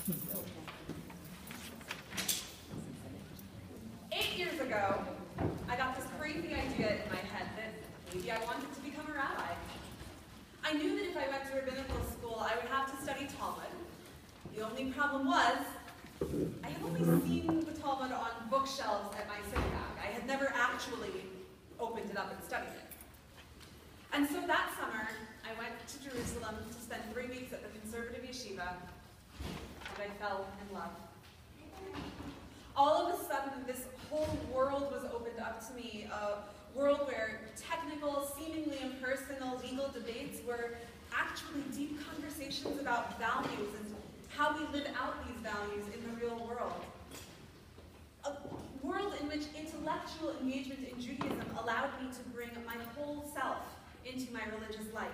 8 years ago, I got this crazy idea in my head that maybe I wanted to become a rabbi. I knew that if I went to rabbinical school, I would have to study Talmud. The only problem was, I had only seen the Talmud on bookshelves at my synagogue. I had never actually opened it up and studied it. And so that summer, I went to Jerusalem to spend 3 weeks at the conservative yeshiva, and I fell in love. All of a sudden, this whole world was opened up to me, a world where technical, seemingly impersonal legal debates were actually deep conversations about values and how we live out these values in the real world. A world in which intellectual engagement in Judaism allowed me to bring my whole self into my religious life.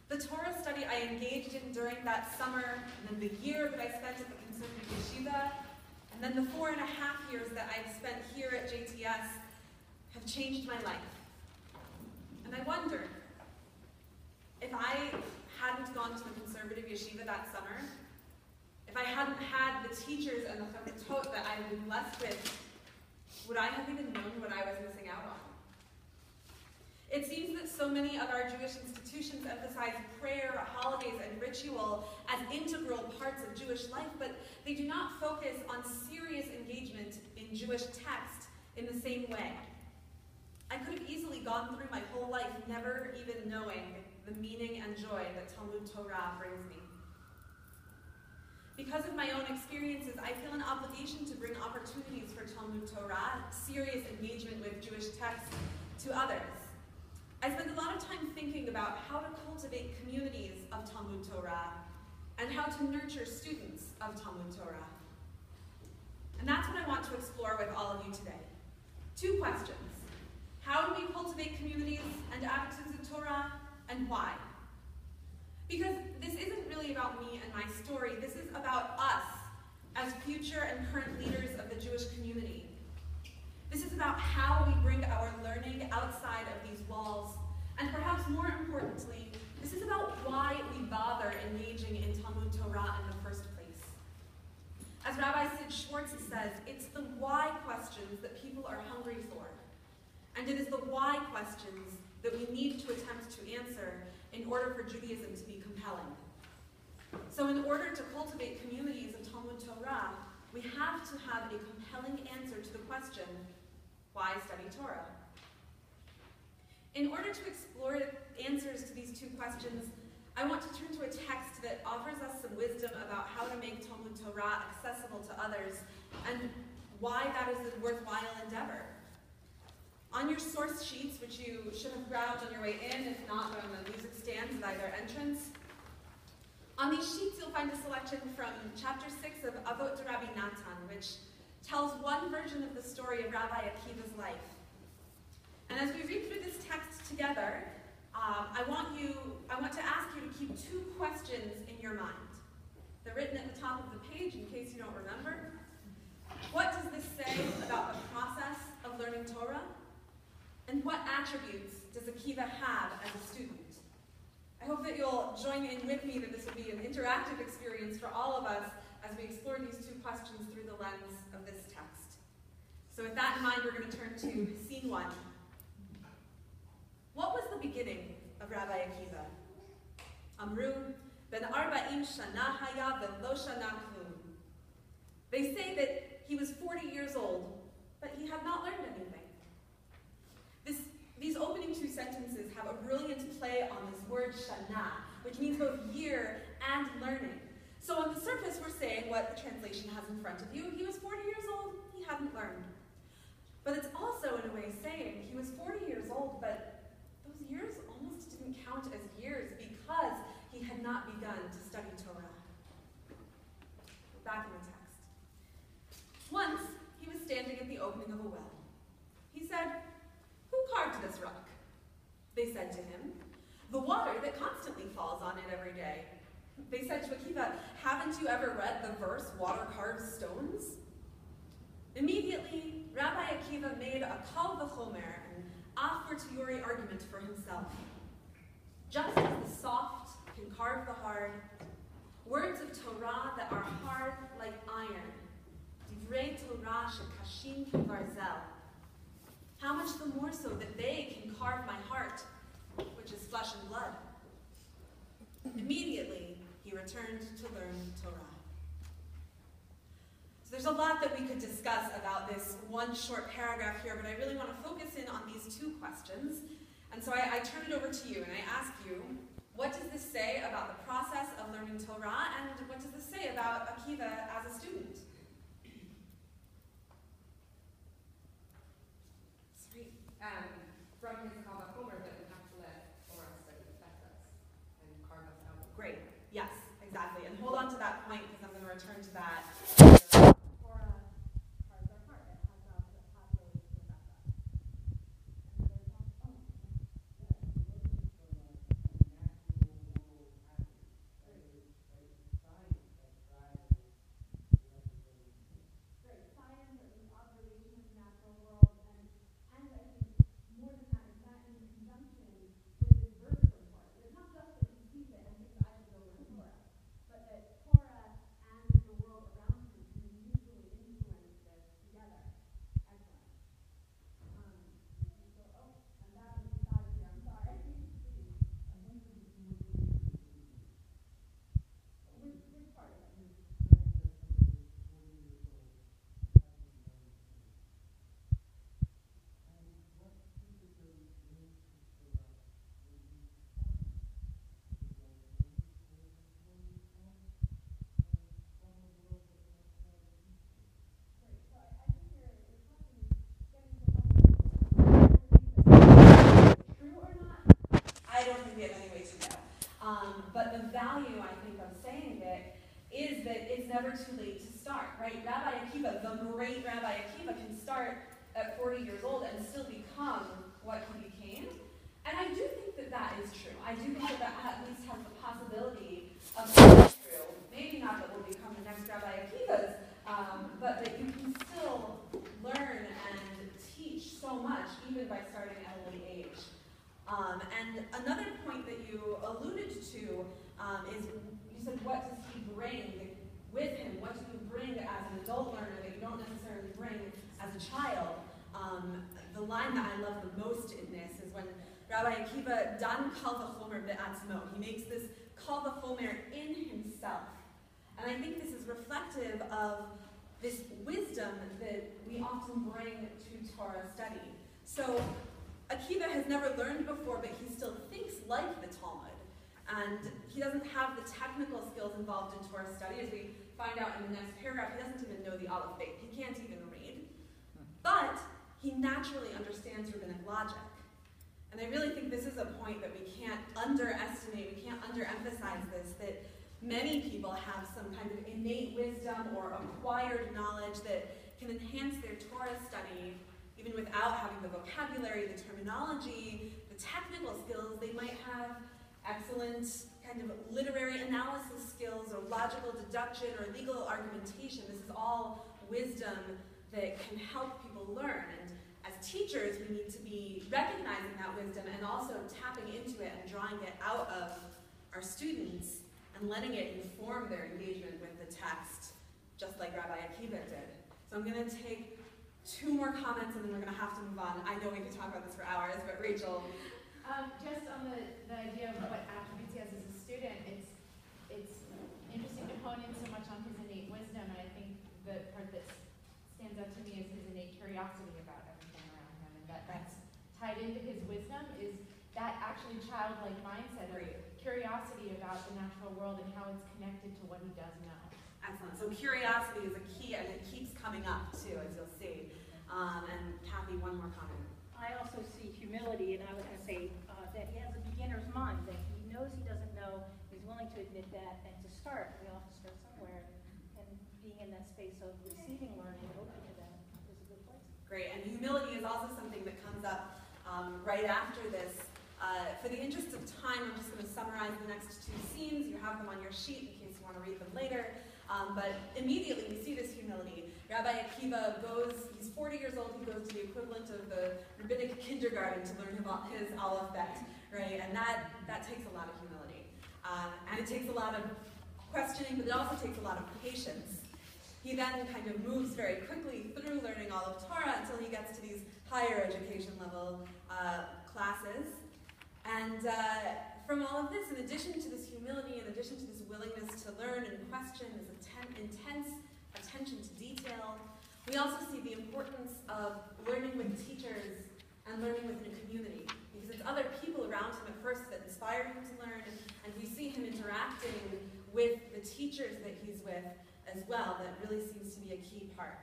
The Torah study I engaged in during that summer, and then the year that I spent at the conservative yeshiva, and then the 4.5 years that I've spent here at JTS have changed my life. And I wondered, if I hadn't gone to the conservative yeshiva that summer, if I hadn't had the teachers and the chavetot that I've been blessed with, would I have even known what I was missing out on? It seems that so many of our Jewish institutions emphasize prayer, holidays, and ritual as integral parts of Jewish life, but they do not focus on serious engagement in Jewish text in the same way. I could have easily gone through my whole life never even knowing the meaning and joy that Talmud Torah brings me. Because of my own experiences, I feel an obligation to bring opportunities for Talmud Torah, serious engagement with Jewish text, to others. I spend a lot of time thinking about how to cultivate communities of Talmud Torah and how to nurture students of Talmud Torah. And that's what I want to explore with all of you today. 2 questions. How do we cultivate communities and attitudes of Torah, and why? Because this isn't really about me and my story. This is about us as future and current leaders of the Jewish community. This is about how we bring our learning outside of these walls, and perhaps more importantly, this is about why we bother engaging in Talmud Torah in the first place. As Rabbi Sid Schwartz says, it's the why questions that people are hungry for, and it is the why questions that we need to attempt to answer in order for Judaism to be compelling. So in order to cultivate communities of Talmud Torah, we have to have a compelling answer to the question, why study Torah? In order to explore answers to these 2 questions, I want to turn to a text that offers us some wisdom about how to make Talmud Torah accessible to others and why that is a worthwhile endeavor. On your source sheets, which you should have grabbed on your way in, if not on the music stands at either entrance, on these sheets you'll find a selection from chapter 6 of Avot de Rabbi Natan, which tells one version of the story of Rabbi Akiva's life. And as we read through this text together, I want to ask you to keep 2 questions in your mind. They're written at the top of the page in case you don't remember. What does this say about the process of learning Torah? And what attributes does Akiva have as a student? I hope that you'll join in with me, that this will be an interactive experience for all of us as we explore these 2 questions through the lens of this text. So with that in mind, we're going to turn to scene 1. What was the beginning of Rabbi Akiva? Amru, ben arba'im shana haya velo shana klum. They say that he was 40 years old, but he had not learned anything. These opening 2 sentences have a brilliant play on this word shana, which means both year and learning. So on the surface, we're saying what the translation has in front of you. He was 40 years old, he hadn't learned. But it's also, in a way, saying he was 40 years old, but those years almost didn't count as years because he had not begun to study Torah. Back in the text. Once, he was standing at the opening of a well. He said, "Who carved this rock?" They said to him, "The water that constantly falls on it every day." They said to Akiva, "Haven't you ever read the verse, water carves stones?" Immediately, Rabbi Akiva made a kal v'chomer, an a fortiori argument for himself. Just as the soft can carve the hard, words of Torah that are Divrei Torah shekashin kevarzel. How much the more so that they can carve my heart, which is flesh and blood. Immediately, he returned to learn Torah. So there's a lot that we could discuss about this one short paragraph here, but I really want to focus in on these two questions. And so I turn it over to you, and I ask you, what does this say about the process of learning Torah, and what does this say about Akiva as a student? Sweet. From his Kava Homer, that we have to let Torah study affect us and carve us out. Great. Yes, exactly. And hold on to that point, because I'm going to return to that. But the value, I think, of saying it is that it's never too late to start, right? Rabbi Akiva, the great Rabbi Akiva, can start at 40 years old and still become what he became. And I do think that that is true. I do think that that at least has the possibility of being true. Maybe not that we'll become the next Rabbi Akivas, but that you can still learn and teach so much, even by starting at a late age. And another point that you alluded to is you said, what does he bring with him? What do you bring as an adult learner that you don't necessarily bring as a child? The line that I love the most in this is when Rabbi Akiva dan kal v'chomer be'atzmo. He makes this kal v'chomer in himself. And I think this is reflective of this wisdom that we often bring to Torah study. So Akiva has never learned before, but he still thinks like the Talmud. And he doesn't have the technical skills involved in Torah study. As we find out in the next paragraph, he doesn't even know the Aleph Bet. He can't even read. But he naturally understands rabbinic logic. And I really think this is a point that we can't underestimate, we can't underemphasize this, that many people have some kind of innate wisdom or acquired knowledge that can enhance their Torah study even without having the vocabulary, the terminology, the technical skills. They might have excellent kind of literary analysis skills or logical deduction or legal argumentation. This is all wisdom that can help people learn. And as teachers, we need to be recognizing that wisdom and also tapping into it and drawing it out of our students and letting it inform their engagement with the text, just like Rabbi Akiva did. So I'm going to take two more comments and then we're going to have to move on. I know we could talk about this for hours, but Rachel. Just on the idea of what attributes he has as a student, it's interesting to hone in so much on his innate wisdom, and I think the part that stands out to me is his innate curiosity about everything around him, and that's tied into his wisdom is that actually childlike mindset of curiosity about the natural world and how it's connected to what he does know. Excellent. So curiosity is a key, and it keeps coming up too, as you'll see. And Kathy, one more comment. I also see humility, and I would say that he has a beginner's mind, that he knows he doesn't know, he's willing to admit that, and to start, we all have to start somewhere, and being in that space of receiving learning and open to that is a good place. Great, and humility is also something that comes up right after this. For the interest of time, I'm just going to summarize the next two scenes. You have them on your sheet in case you want to read them later. But immediately we see this humility. Rabbi Akiva he's 40 years old, he goes to the equivalent of the rabbinic kindergarten to learn his Aleph Bet, right? And that takes a lot of humility. And it takes a lot of questioning, but it also takes a lot of patience. He then kind of moves very quickly through learning all of Torah until he gets to these higher education level classes. And from all of this, in addition to this humility, in addition to this willingness to learn and question, this intense attention to detail, we also see the importance of learning with teachers and learning within a community. Because it's other people around him at first that inspire him to learn, and we see him interacting with the teachers that he's with as well. That really seems to be a key part.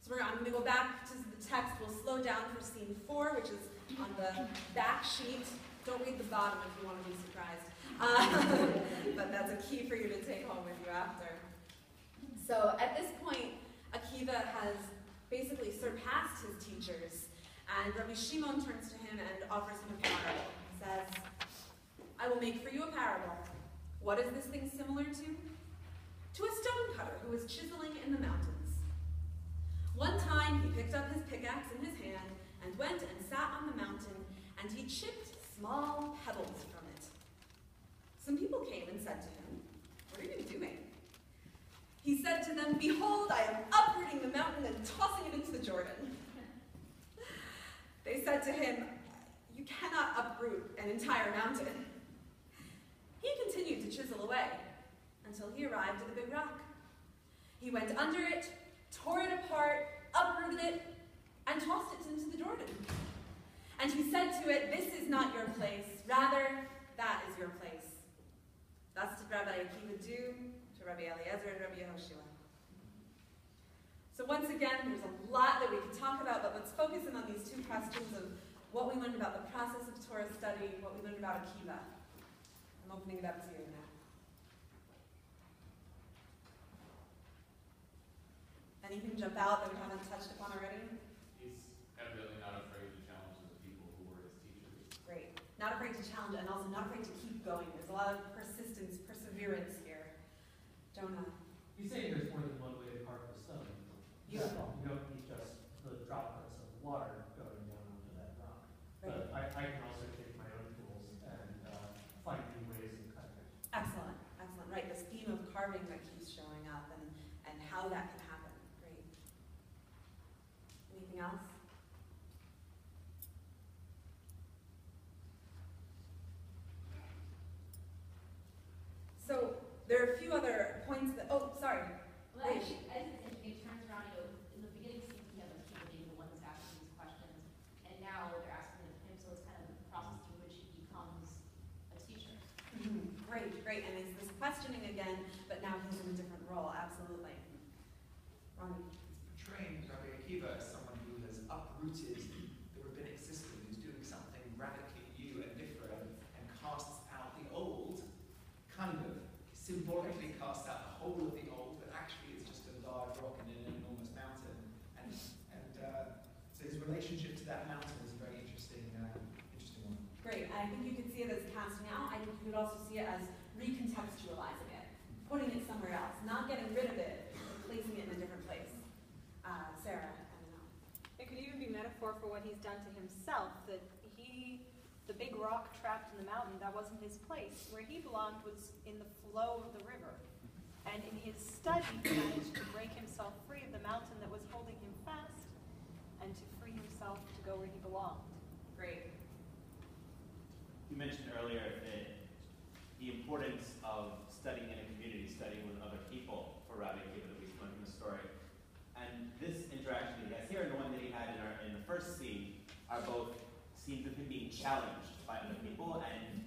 So I'm going to go back to the text. We'll slow down for scene 4, which is on the back sheet. Don't read the bottom if you want to be surprised. But that's a key for you to take home with you after. So at this point, Akiva has basically surpassed his teachers, and Rabbi Shimon turns to him and offers him a parable. He says, I will make for you a parable. What is this thing similar to? To a stone cutter who was chiseling in the mountains. One time he picked up his pickaxe in his hand and went and sat on the mountain, and he chipped small pebbles from it. Some people came and said to him, what are you doing? He said to them, behold, I am uprooting the mountain and tossing it into the Jordan. They said to him, you cannot uproot an entire mountain. He continued to chisel away until he arrived at the big rock. He went under it, tore it apart, uprooted it, and tossed it into the Jordan. And he said to it, this is not your place, rather, that is your place. Thus did Rabbi Akiva do to Rabbi Eliezer and Rabbi Yehoshua. So once again, there's a lot that we could talk about, but let's focus in on these two questions of what we learned about the process of Torah study, what we learned about Akiva. I'm opening it up to you now. Anything jump out that we haven't touched upon already? He's evidently not afraid to challenge the people who were his teachers. Great. Not afraid to challenge and also not afraid to keep going. There's a lot of persistence, perseverance here. Jonah. You say there's more than one way to carve the stone. Beautiful. You don't need just the droplets of water going down onto that rock. Right. But I can also take my own tools and find new ways of cutting it. Excellent, excellent. Right, this theme of carving that keeps showing up and how that can happen. Great. Anything else? So there are a few other points that, oh, sorry. Well, actually, I think it turns around, in the beginning scene, we have the people being the ones asking these questions, and now they're asking them him, so it's kind of the process through which he becomes a teacher. Great, great. And it's this questioning again, but now he's in a different role, absolutely. Ronnie. It's portraying Rabbi Akiva as someone who has uprooted the rabbinic system, who's doing something radically new and different, and casts out the old, kind of symbolically casts out the whole of the old, but actually it's just a large rock in an enormous mountain. And so his relationship to that mountain is a very interesting one. Great. I think you could see it as casting out. I think you would also see it as recontextualizing it, putting it somewhere else, not getting rid of it, but placing it in a different place. Sarah, I don't know. It could even be metaphor for what he's done to himself, that the big rock trapped in the mountain, that wasn't his place. Where he belonged was in the flow of the river. And in his study, he managed to break himself free of the mountain that was holding him fast and to free himself to go where he belonged. Great. You mentioned earlier the importance of studying in a community, studying with other people for Rabbi Akiva that we learned from the story. And this interaction that he has here and the one that he had in the first scene are both scenes of him being challenged by other people and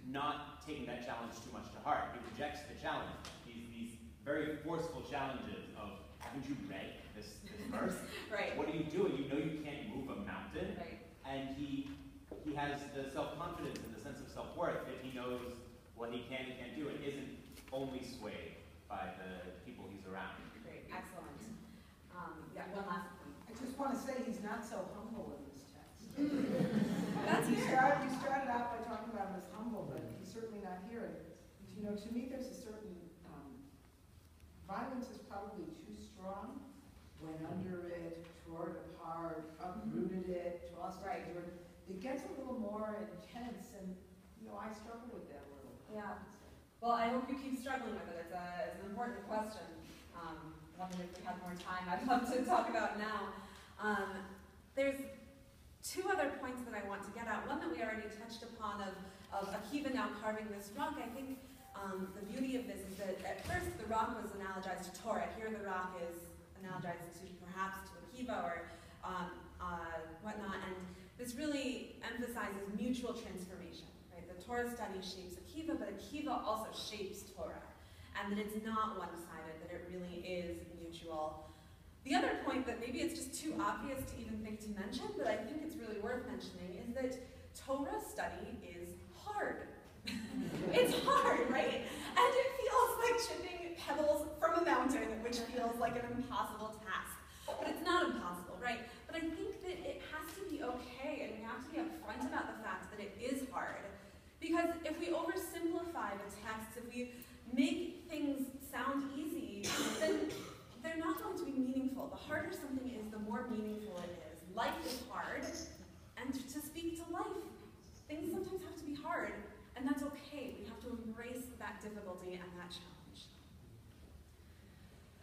not taking that challenge too much to heart. He rejects the challenge. These very forceful challenges of, haven't you read this verse? Right. What are you doing? You know you can't move a mountain. Right. And he has the self-confidence and the sense of self-worth that he knows what he can and can't do and isn't only swayed by the people he's around. Great. Excellent. Yeah, one last point. I just want to say he's not so humble in this text. That's you fair. started out by talking about him as humble, but he's certainly not here. And, to me, there's a certain violence is probably too strong. Went under it, tore it apart, uprooted it, tossed it. It gets a little more intense, and I struggle with that a little. Yeah. Well, I hope you keep struggling with it. It's an important question. Wondered if we had more time, I'd love to talk about now. There's two other points that I want to get at. One that we already touched upon of Akiva now carving this rock. I think the beauty of this is that at first the rock was analogized to Torah. Here the rock is analogized to perhaps to Akiva or whatnot. And this really emphasizes mutual transformation. Right? The Torah study shapes Akiva, but Akiva also shapes Torah. And that it's not one-sided, that it really is mutual. The other point that maybe it's just too obvious to even think to mention, but I think it's really worth mentioning, is that Torah study is hard. It's hard, right? And it feels like chipping pebbles from a mountain, which feels like an impossible task. But it's not impossible, right? But I think that it has to be okay, and we have to be upfront about the fact that it is hard. Because if we oversimplify the text, if we make things sound easy, then they're not going to be meaningful. The harder something is, the more meaningful it is. Life is hard, and to speak to life, things sometimes have to be hard, and that's okay. We have to embrace that difficulty and that challenge.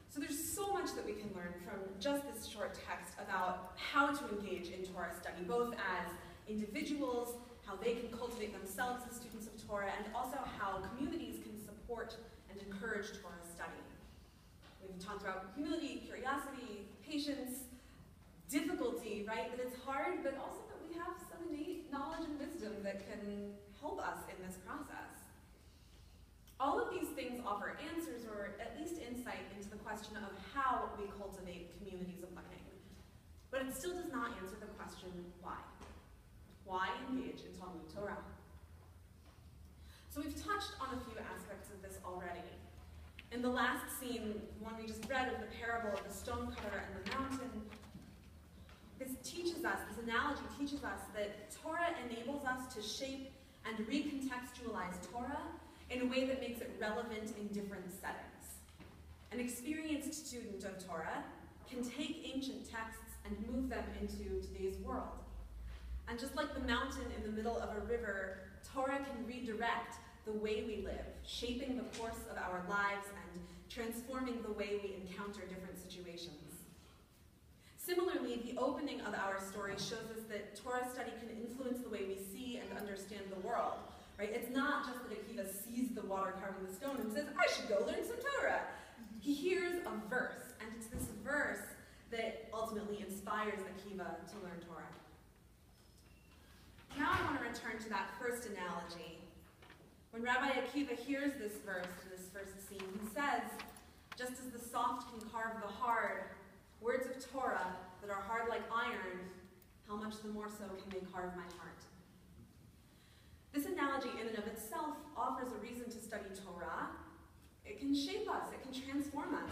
So there's so much that we can learn from just this short text about how to engage in Torah study, both as individuals, how they can cultivate themselves as students of Torah, and also how communities can support and encourage Torah study. We've talked about humility, curiosity, patience, difficulty, right? That it's hard, but also that we have some innate knowledge and wisdom that can help us in this process. All of these things offer answers, or at least insight into the question of how we cultivate communities of learning. But it still does not answer the question, why? Why engage in Talmud Torah? So we've touched on a few aspects of this already. In the last scene, one we just read of the parable of the stonecutter and the mountain, this analogy teaches us that Torah enables us to shape and recontextualize Torah in a way that makes it relevant in different settings. An experienced student of Torah can take ancient texts and move them into today's world. And just like the mountain in the middle of a river, Torah can redirect the way we live, shaping the course of our lives and transforming the way we encounter different situations. Similarly, the opening of our story shows us that Torah study can influence the way we see and understand the world. Right? It's not just that Akiva sees the water carving the stone and says, I should go learn some Torah. He hears a verse, and it's this verse that ultimately inspires Akiva to learn Torah. Now I want to return to that first analogy. When Rabbi Akiva hears this verse in this first scene, he says, just as the soft can carve the hard, words of Torah that are hard like iron, how much the more so can they carve my heart? This analogy in and of itself offers a reason to study Torah. It can shape us, it can transform us.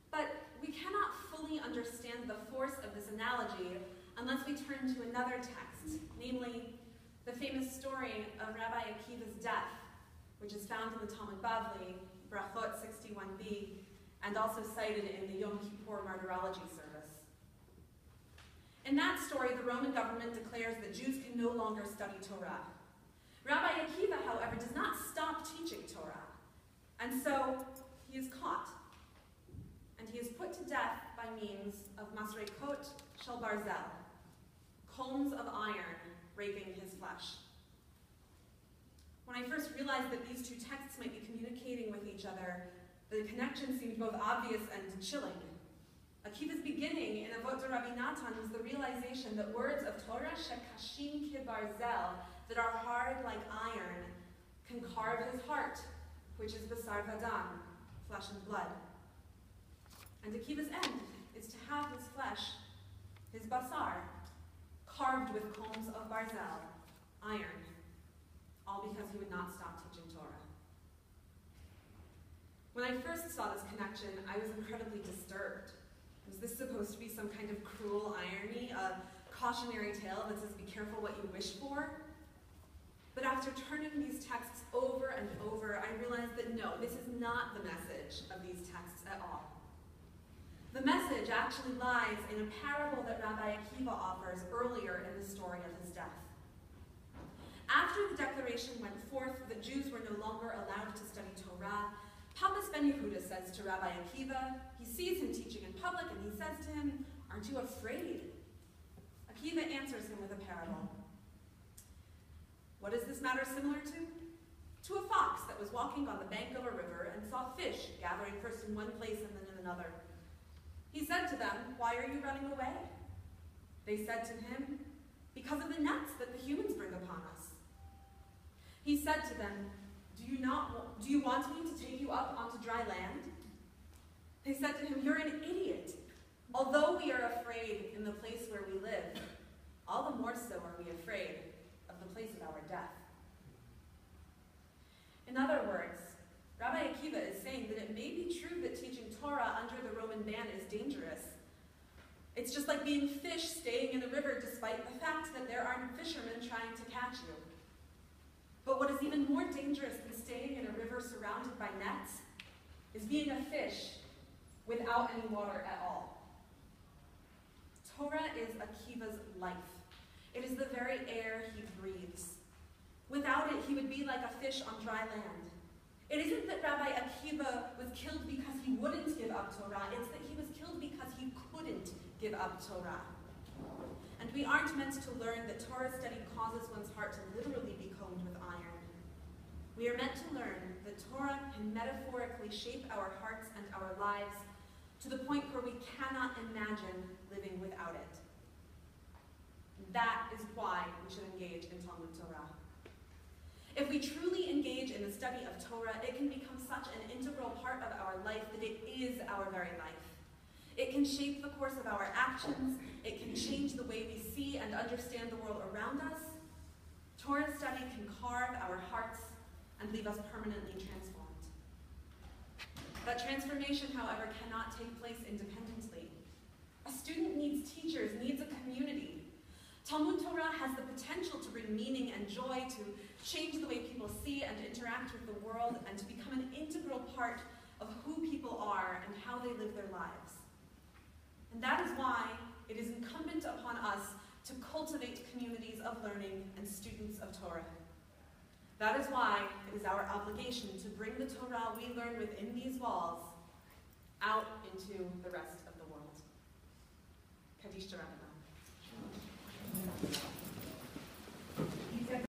But we cannot fully understand the force of this analogy unless we turn to another text, namely the famous story of Rabbi Akiva's death, which is found in the Talmud Bavli, Brachot 61b, and also cited in the Yom Kippur Martyrology service. In that story, the Roman government declares that Jews can no longer study Torah. Rabbi Akiva, however, does not stop teaching Torah, and so he is caught, and he is put to death by means of masrekot shel barzel, combs of iron raping his flesh. When I first realized that these two texts might be communicating with each other, the connection seemed both obvious and chilling. Akiva's beginning in Avot Rabbi Natan was the realization that words of Torah shekashim kibarzel, that are hard like iron, can carve his heart, which is basar vadam, flesh and blood. And Akiva's end is to have his flesh, his basar, carved with combs of barzel, iron, all because he would not stop teaching Torah. When I first saw this connection, I was incredibly disturbed. Was this supposed to be some kind of cruel irony, a cautionary tale that says, be careful what you wish for? But after turning these texts over and over, I realized that no, this is not the message of these texts at all. The message actually lies in a parable that Rabbi Akiva offers earlier in the story of his death. After the declaration went forth that Jews were no longer allowed to study Torah, Papas Ben Yehuda says to Rabbi Akiva, he sees him teaching in public, and he says to him, "Aren't you afraid?" Akiva answers him with a parable. What is this matter similar to? To a fox that was walking on the bank of a river and saw fish gathering first in one place and then in another. He said to them, "Why are you running away?" They said to him, "Because of the nets that the humans bring upon us." He said to them, Do you want me to take you up onto dry land?" They said to him, "You're an idiot. Although we are afraid in the place where we live, all the more so are we afraid of the place of our death." In other words, Rabbi Akiva is saying that it may be true that teaching Torah under the Roman ban is dangerous. It's just like being fish staying in a river despite the fact that there aren't fishermen trying to catch you. But what is even more dangerous than staying in a river surrounded by nets is being a fish without any water at all. Torah is Akiva's life. It is the very air he breathes. Without it, he would be like a fish on dry land. It isn't that Rabbi Akiva was killed because he wouldn't give up Torah. It's that he was killed because he couldn't give up Torah. And we aren't meant to learn that Torah study causes one's heart to literally be combed with iron. We are meant to learn that Torah can metaphorically shape our hearts and our lives to the point where we cannot imagine living without it. That is why we should engage in Talmud Torah. If we truly engage in the study of Torah, it can become such an integral part of our life that it is our very life. It can shape the course of our actions. It can change the way we see and understand the world around us. Torah study can carve our hearts and leave us permanently transformed. That transformation, however, cannot take place independently. A student needs teachers, needs a community. Talmud Torah has the potential to bring meaning and joy, to change the way people see and interact with the world, and to become an integral part of who people are and how they live their lives. And that is why it is incumbent upon us to cultivate communities of learning and students of Torah. That is why it is our obligation to bring the Torah we learn within these walls out into the rest of the world. Kaddish Torah.